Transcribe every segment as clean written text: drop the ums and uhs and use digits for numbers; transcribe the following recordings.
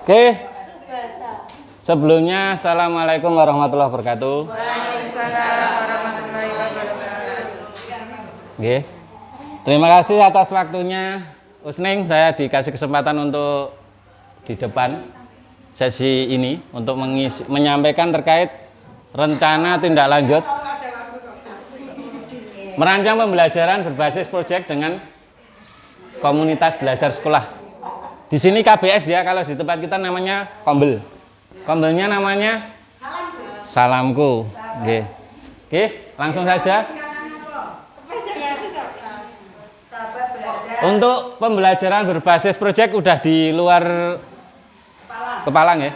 Oke. Sebelumnya, Assalamualaikum warahmatullahi wabarakatuh. Waalaikumsalam warahmatullahi wabarakatuh. Oke. Terima kasih atas waktunya, Usning. Saya dikasih kesempatan untuk di depan sesi ini untuk menyampaikan terkait rencana tindak lanjut merancang pembelajaran berbasis proyek dengan komunitas belajar sekolah. Di sini KBS ya, kalau di tempat kita namanya Kombel. Kombelnya namanya Salamku. Oke. Oke, langsung saja. Untuk pembelajaran berbasis proyek udah di luar kepalang ya.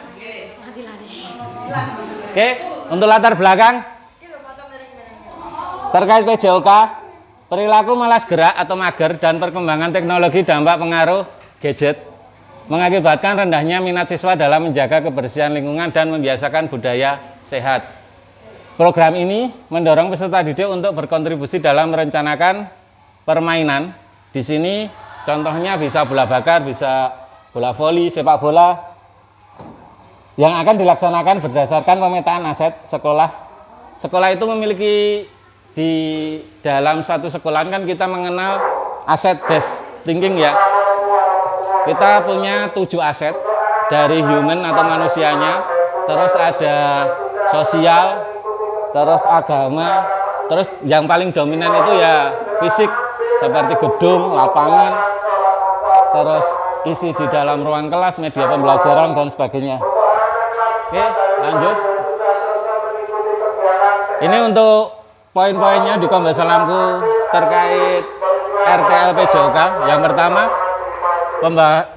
Oke, untuk latar belakang terkait PJOK, perilaku malas gerak atau mager dan perkembangan teknologi dampak pengaruh gadget mengakibatkan rendahnya minat siswa dalam menjaga kebersihan lingkungan dan membiasakan budaya sehat. Program ini mendorong peserta didik untuk berkontribusi dalam merencanakan permainan. Di sini contohnya bisa bola bakar, bisa bola voli, sepak bola yang akan dilaksanakan berdasarkan pemetaan aset sekolah. Sekolah itu memiliki di dalam satu sekolah kan kita mengenal aset based thinking ya. Kita punya 7 aset dari human atau manusianya, terus ada sosial, terus agama, terus yang paling dominan itu ya fisik seperti gedung, lapangan, terus isi di dalam ruang kelas, media pembelajaran dan sebagainya. Oke, lanjut. Ini untuk poin-poinnya di Kombel Salamku terkait RTL PJOK. Yang pertama,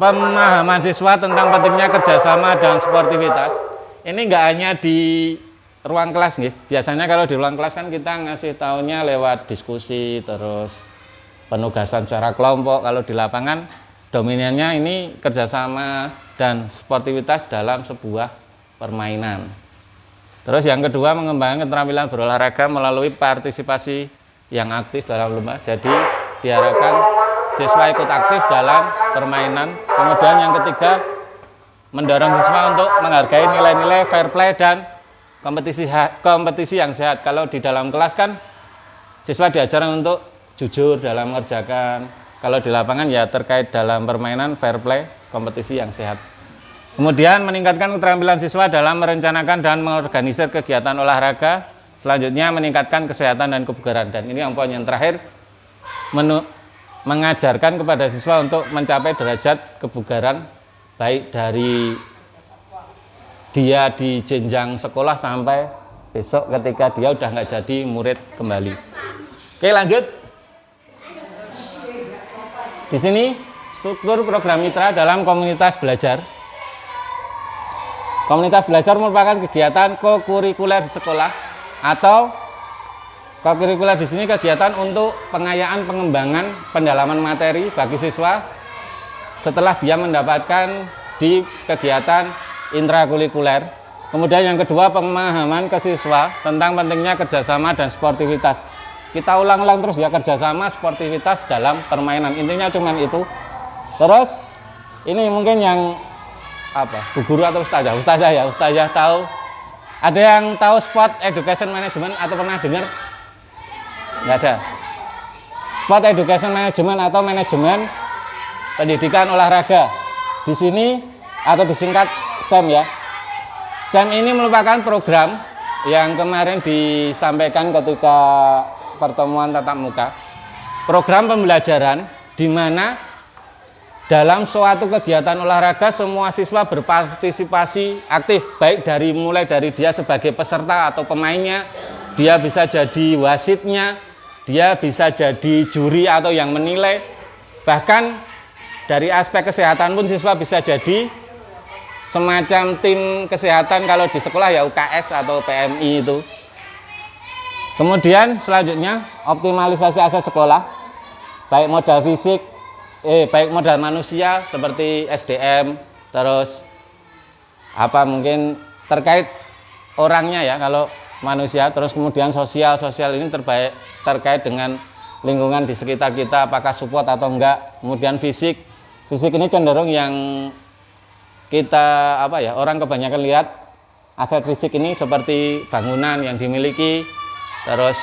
pemahaman siswa tentang pentingnya kerjasama dan sportivitas. Ini nggak hanya di ruang kelas nih. Biasanya kalau di ruang kelas kan kita ngasih taunya lewat diskusi, terus penugasan secara kelompok. Kalau di lapangan dominannya ini kerjasama dan sportivitas dalam sebuah permainan. Terus yang kedua, mengembangkan keterampilan berolahraga melalui partisipasi yang aktif dalam lomba. Jadi diharapkan siswa ikut aktif dalam permainan. Kemudian yang ketiga, mendorong siswa untuk menghargai nilai-nilai fair play dan kompetisi yang sehat. Kalau di dalam kelas kan siswa diajarkan untuk jujur dalam mengerjakan. Kalau di lapangan ya terkait dalam permainan fair play, kompetisi yang sehat. Kemudian meningkatkan keterampilan siswa dalam merencanakan dan mengorganisir kegiatan olahraga. Selanjutnya meningkatkan kesehatan dan kebugaran. Dan ini yang poin yang terakhir, mengajarkan kepada siswa untuk mencapai derajat kebugaran baik dari dia di jenjang sekolah sampai besok ketika dia udah nggak jadi murid kembali. Oke, lanjut. Di sini struktur program mitra dalam komunitas belajar. Komunitas belajar merupakan kegiatan kokurikuler di sekolah atau kokurikuler di sini kegiatan untuk pengayaan pengembangan pendalaman materi bagi siswa setelah dia mendapatkan di kegiatan intrakurikuler. Kemudian yang kedua, pemahaman ke siswa tentang pentingnya kerjasama dan sportivitas. Kita ulang-ulang terus ya, kerjasama, sportivitas dalam permainan. Intinya cuman itu. Terus ini mungkin yang Bu Guru atau Ustazah? Ustazah tahu. Ada yang tahu Sport Education Management atau pernah dengar? Nggak ada. Sport Education Management atau manajemen pendidikan olahraga. Di sini atau disingkat SEM ya. SEM ini merupakan program yang kemarin disampaikan ketika pertemuan tatap muka. Program pembelajaran di mana dalam suatu kegiatan olahraga semua siswa berpartisipasi aktif, baik mulai dari dia sebagai peserta atau pemainnya, dia bisa jadi wasitnya, dia bisa jadi juri atau yang menilai. Bahkan dari aspek kesehatan pun siswa bisa jadi semacam tim kesehatan kalau di sekolah ya UKS atau PMI itu. Kemudian selanjutnya optimalisasi aset sekolah, baik modal fisik, baik modal manusia seperti SDM, terus mungkin terkait orangnya ya kalau manusia, terus kemudian sosial ini terkait dengan lingkungan di sekitar kita, apakah support atau enggak. Kemudian fisik ini cenderung yang kita orang kebanyakan lihat aset fisik ini seperti bangunan yang dimiliki, terus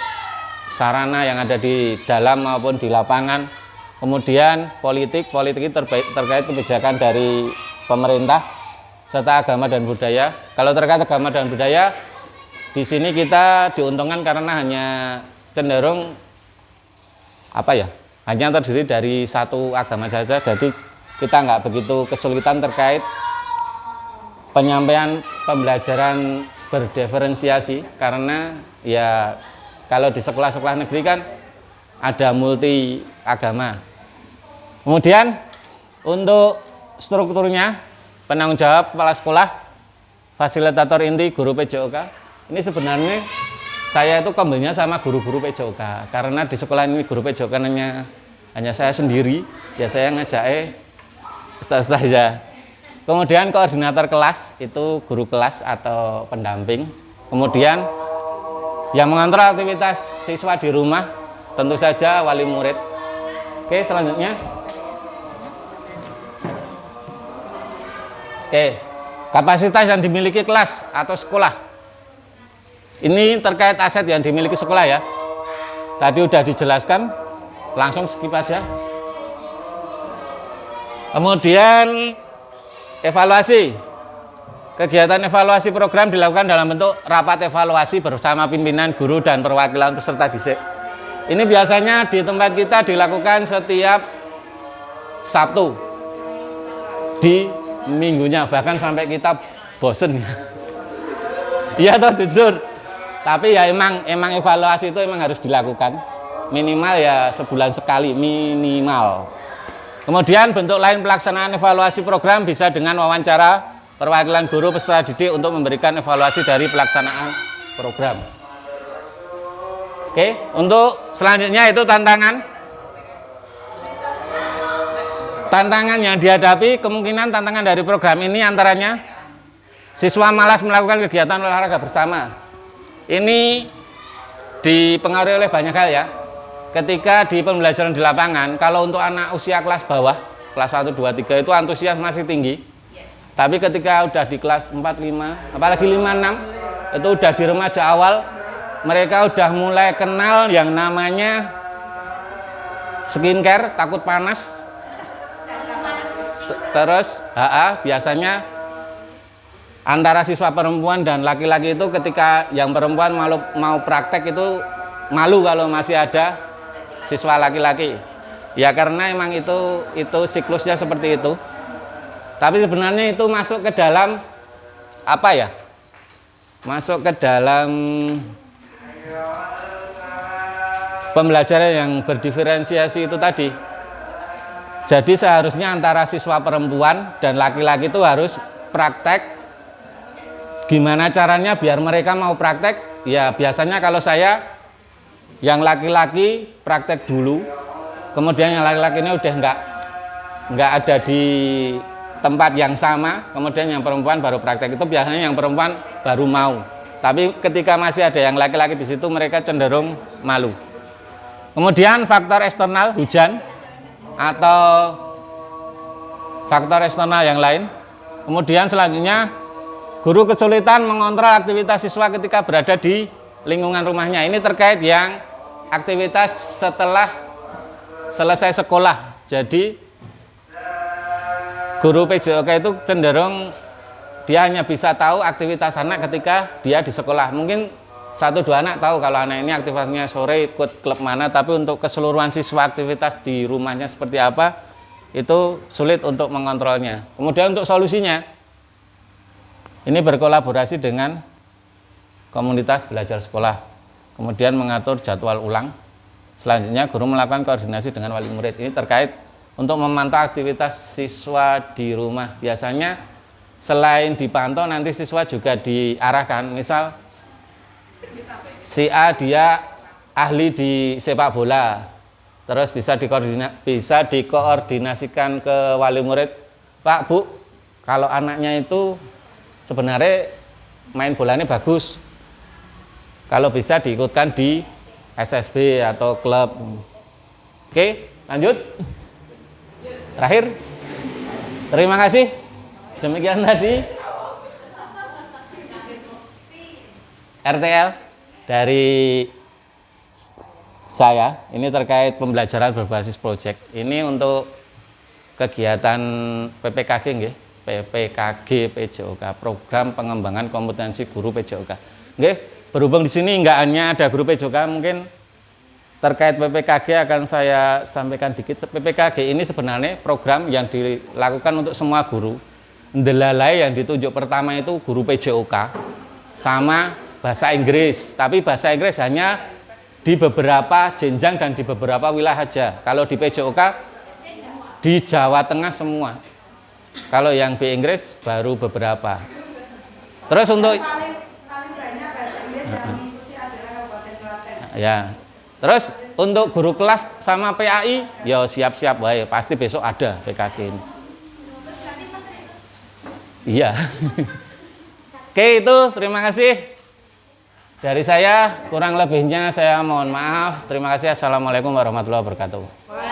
sarana yang ada di dalam maupun di lapangan. Kemudian politik ini terkait kebijakan dari pemerintah serta agama dan budaya. Kalau terkait agama dan budaya, di sini kita diuntungkan karena hanya cenderung hanya terdiri dari satu agama saja, jadi kita nggak begitu kesulitan terkait penyampaian pembelajaran berdiferensiasi, karena ya kalau di sekolah-sekolah negeri kan ada multi agama. Kemudian untuk strukturnya, penanggung jawab kepala sekolah, fasilitator inti, guru PJOK. Ini sebenarnya saya itu kombinnya sama guru-guru PJOK, karena di sekolah ini guru PJOK hanya saya sendiri, ya saya ngajak ustaz-ustaz ya. Kemudian koordinator kelas itu guru kelas atau pendamping. Kemudian yang mengontrol aktivitas siswa di rumah tentu saja wali murid. Oke, selanjutnya. Oke, kapasitas yang dimiliki kelas atau sekolah. Ini terkait aset yang dimiliki sekolah ya. Tadi udah dijelaskan, langsung skip aja. Kemudian evaluasi. Kegiatan evaluasi program dilakukan dalam bentuk rapat evaluasi bersama pimpinan guru dan perwakilan peserta didik. Ini biasanya di tempat kita dilakukan setiap Sabtu di minggunya, bahkan sampai kita bosen. Iya toh, jujur. Tapi ya emang evaluasi itu emang harus dilakukan. Minimal ya sebulan sekali, minimal. Kemudian bentuk lain pelaksanaan evaluasi program bisa dengan wawancara perwakilan guru peserta didik untuk memberikan evaluasi dari pelaksanaan program. Oke, untuk selanjutnya itu tantangan. Tantangan yang dihadapi, kemungkinan tantangan dari program ini antaranya siswa malas melakukan kegiatan olahraga bersama. Ini dipengaruhi oleh banyak hal ya. Ketika di pembelajaran di lapangan, kalau untuk anak usia kelas bawah, kelas 1, 2, 3 itu antusias masih tinggi. Tapi ketika udah di kelas 4, 5, apalagi 5, 6, itu udah di remaja awal, mereka udah mulai kenal yang namanya skincare, takut panas. Terus biasanya antara siswa perempuan dan laki-laki itu ketika yang perempuan mau praktek itu malu kalau masih ada siswa laki-laki. Ya karena emang itu siklusnya seperti itu. Tapi sebenarnya itu masuk ke dalam masuk ke dalam pembelajaran yang berdiferensiasi itu tadi. Jadi seharusnya antara siswa perempuan dan laki-laki itu harus praktek. Gimana caranya biar mereka mau praktek? Ya biasanya kalau saya yang laki-laki praktek dulu, kemudian yang laki-laki ini udah nggak ada di tempat yang sama, kemudian yang perempuan baru praktek. Itu biasanya yang perempuan baru mau. Tapi ketika masih ada yang laki-laki di situ, mereka cenderung malu. Kemudian faktor eksternal, hujan atau faktor eksternal yang lain. Kemudian selanjutnya guru kesulitan mengontrol aktivitas siswa ketika berada di lingkungan rumahnya. Ini terkait yang aktivitas setelah selesai sekolah. Jadi guru PJOK itu cenderung dia hanya bisa tahu aktivitas anak ketika dia di sekolah. Mungkin 1-2 anak tahu kalau anak ini aktivitasnya sore ikut klub mana, tapi untuk keseluruhan siswa aktivitas di rumahnya seperti apa, itu sulit untuk mengontrolnya. Kemudian untuk solusinya, ini berkolaborasi dengan komunitas belajar sekolah, kemudian mengatur jadwal ulang. Selanjutnya guru melakukan koordinasi dengan wali murid. Ini terkait untuk memantau aktivitas siswa di rumah. Biasanya selain dipantau, nanti siswa juga diarahkan. Misal si A dia ahli di sepak bola, terus bisa dikoordinasikan ke wali murid. Pak, Bu, kalau anaknya itu sebenarnya main bolanya bagus, kalau bisa diikutkan di SSB atau klub. Oke, lanjut. Terakhir, terima kasih. Demikian tadi RTL dari saya. Ini terkait pembelajaran berbasis proyek. Ini untuk kegiatan PPKG nggih. PPKG PJOK, program pengembangan kompetensi guru PJOK. Nggih, berhubung di sini enggak hanya ada guru PJOK, mungkin terkait PPKG akan saya sampaikan dikit. PPKG ini sebenarnya program yang dilakukan untuk semua guru. Ndelalai yang ditunjuk pertama itu guru PJOK sama bahasa Inggris. Tapi bahasa Inggris hanya di beberapa jenjang dan di beberapa wilayah saja. Kalau di PJOK di Jawa Tengah semua. Kalau yang B Inggris baru beberapa. Terus untuk paling banyak bahasa Inggris yang mengikuti adalah Kabupaten Klaten. ya. Terus untuk guru kelas sama PAI, ya siap-siap wae, pasti besok ada PKG ini. Iya. Oke, itu terima kasih dari saya. Kurang lebihnya saya mohon maaf. Terima kasih. Assalamualaikum warahmatullahi wabarakatuh.